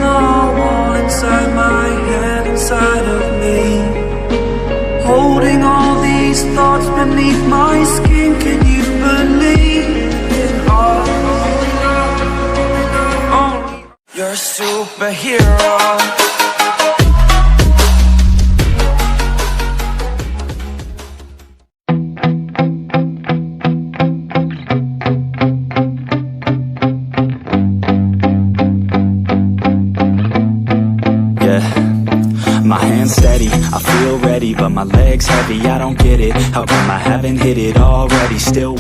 on the wall, inside my head, inside of me. Holding all these thoughts beneath my skin. Can you believe in all? You're a superhero. My hands steady, I feel ready, but my legs heavy, I don't get it. How come I haven't hit it already? Still